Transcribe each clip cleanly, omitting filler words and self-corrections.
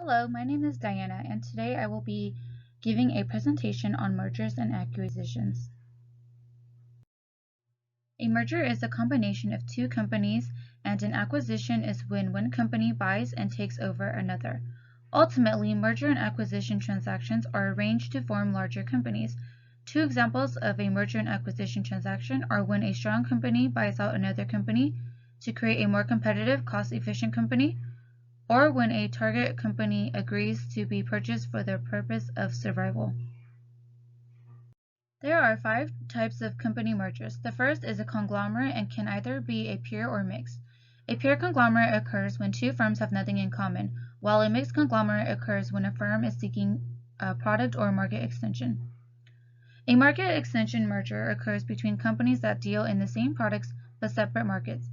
Hello, my name is Diana, and today I will be giving a presentation on mergers and acquisitions. A merger is a combination of two companies, and an acquisition is when one company buys and takes over another. Ultimately, merger and acquisition transactions are arranged to form larger companies. Two examples of a merger and acquisition transaction are when a strong company buys out another company to create a more competitive, cost-efficient company, or when a target company agrees to be purchased for the purpose of survival. There are 5 types of company mergers. The first is a conglomerate and can either be a pure or mixed. A pure conglomerate occurs when two firms have nothing in common, while a mixed conglomerate occurs when a firm is seeking a product or market extension. A market extension merger occurs between companies that deal in the same products but separate markets,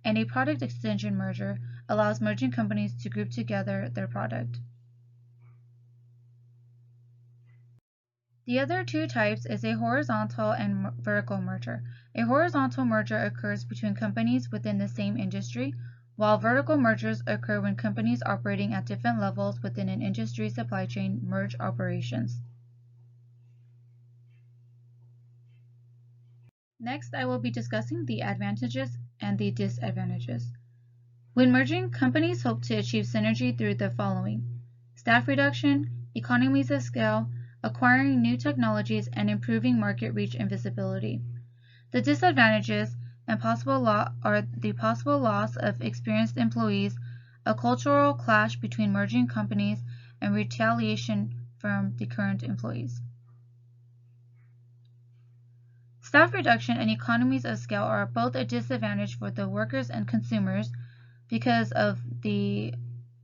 and a product extension merger allows merging companies to group together their product. The other two types is a horizontal and vertical merger. A horizontal merger occurs between companies within the same industry, while vertical mergers occur when companies operating at different levels within an industry supply chain merge operations. Next, I will be discussing the advantages and the disadvantages. When merging, companies hope to achieve synergy through the following: staff reduction, economies of scale, acquiring new technologies, and improving market reach and visibility. The disadvantages and are the possible loss of experienced employees, a cultural clash between merging companies, and retaliation from the current employees. Staff reduction and economies of scale are both a disadvantage for the workers and consumers because of the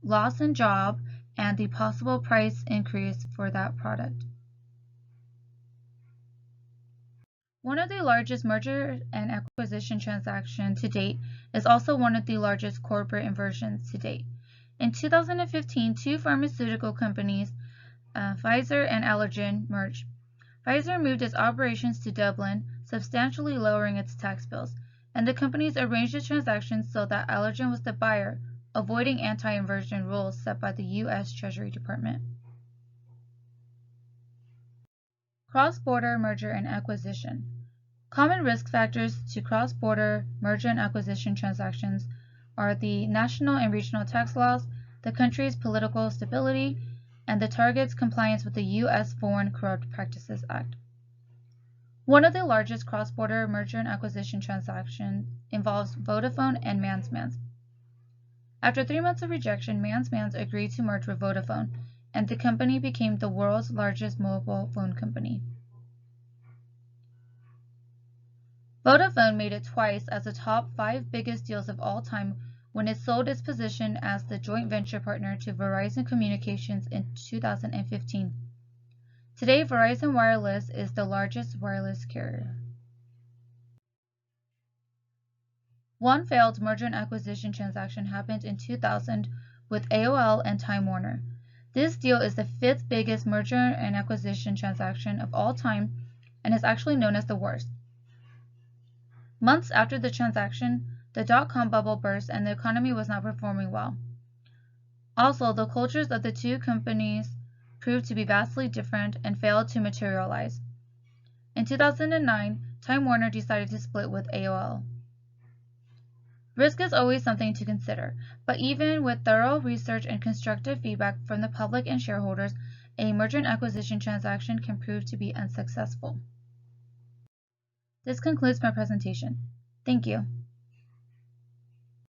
loss in job and the possible price increase for that product. One of the largest merger and acquisition transactions to date is also one of the largest corporate inversions to date. In 2015, two pharmaceutical companies, Pfizer and Allergan, merged. Pfizer moved its operations to Dublin, substantially lowering its tax bills, and the companies arranged the transactions so that Allergan was the buyer, avoiding anti-inversion rules set by the U.S. Treasury Department. Cross-border merger and acquisition. Common risk factors to cross-border merger and acquisition transactions are the national and regional tax laws, the country's political stability, and the target's compliance with the U.S. Foreign Corrupt Practices Act. One of the largest cross-border merger and acquisition transactions involves Vodafone and Mans. After 3 months of rejection, Mans agreed to merge with Vodafone, and the company became the world's largest mobile phone company. Vodafone made it twice as the top 5 biggest deals of all time when it sold its position as the joint venture partner to Verizon Communications in 2015. Today, Verizon Wireless is the largest wireless carrier. One failed merger and acquisition transaction happened in 2000 with AOL and Time Warner. This deal is the 5th biggest merger and acquisition transaction of all time and is actually known as the worst. Months after the transaction, the dot-com bubble burst and the economy was not performing well. Also, the cultures of the two companies proved to be vastly different and failed to materialize. In 2009, Time Warner decided to split with AOL. Risk is always something to consider, but even with thorough research and constructive feedback from the public and shareholders, a merger and acquisition transaction can prove to be unsuccessful. This concludes my presentation. Thank you.